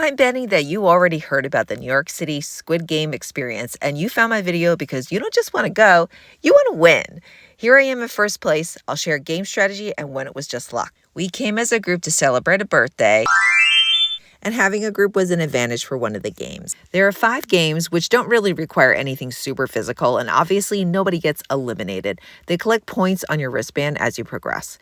I'm betting that you already heard about the New York City Squid Game Experience, and you found my video because you don't just want to go, you want to win. Here I am in first place. I'll share game strategy and when it was just luck. We came as a group to celebrate a birthday, and having a group was an advantage for one of the games. There are 5 games which don't really require anything super physical, and obviously nobody gets eliminated. They collect points on your wristband as you progress.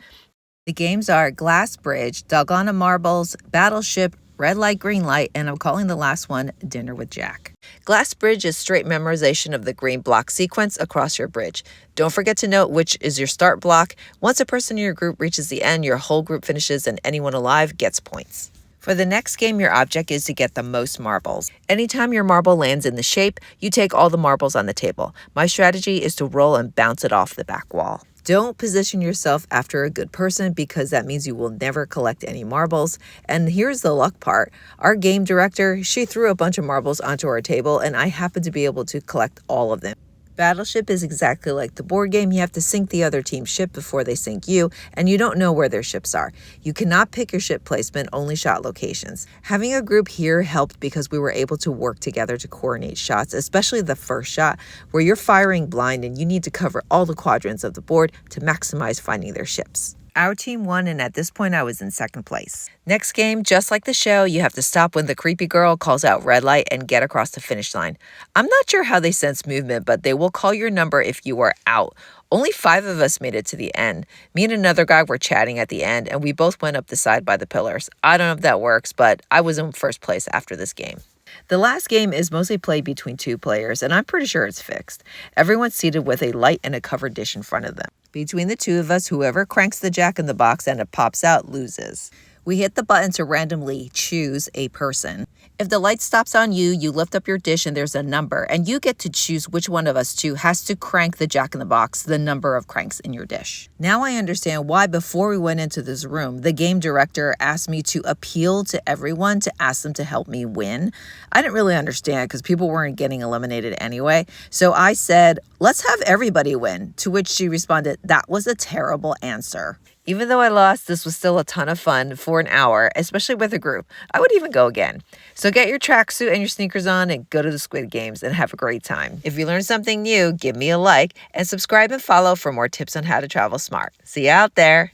The games are Glass Bridge, Doggone Marbles, Battleship, Red Light, Green Light, and I'm calling the last one Dinner with Jack. Glass Bridge is straight memorization of the green block sequence across your bridge. Don't forget to note which is your start block. Once a person in your group reaches the end, your whole group finishes and anyone alive gets points. For the next game, your object is to get the most marbles. Anytime your marble lands in the shape, you take all the marbles on the table. My strategy is to roll and bounce it off the back wall. Don't position yourself after a good person because that means you will never collect any marbles. And here's the luck part. Our game director, she threw a bunch of marbles onto our table and I happened to be able to collect all of them. Battleship is exactly like the board game. You have to sink the other team's ship before they sink you, and you don't know where their ships are. You cannot pick your ship placement, only shot locations. Having a group here helped because we were able to work together to coordinate shots, especially the first shot, where you're firing blind and you need to cover all the quadrants of the board to maximize finding their ships. Our team won, and at this point, I was in second place. Next game, just like the show, you have to stop when the creepy girl calls out red light and get across the finish line. I'm not sure how they sense movement, but they will call your number if you are out. Only 5 of us made it to the end. Me and another guy were chatting at the end, and we both went up the side by the pillars. I don't know if that works, but I was in first place after this game. The last game is mostly played between 2 players, and I'm pretty sure it's fixed. Everyone's seated with a light and a covered dish in front of them. Between the 2 of us, whoever cranks the jack in the box and it pops out loses. We hit the button to randomly choose a person. If the light stops on you, you lift up your dish and there's a number, and you get to choose which one of us 2 has to crank the jack in the box, the number of cranks in your dish. Now I understand why before we went into this room, the game director asked me to appeal to everyone to ask them to help me win. I didn't really understand because people weren't getting eliminated anyway. So I said, let's have everybody win, to which she responded, that was a terrible answer. Even though I lost, this was still a ton of fun for an hour, especially with a group. I would even go again. So get your tracksuit and your sneakers on and go to the Squid Games and have a great time. If you learned something new, give me a like and subscribe and follow for more tips on how to travel smart. See you out there.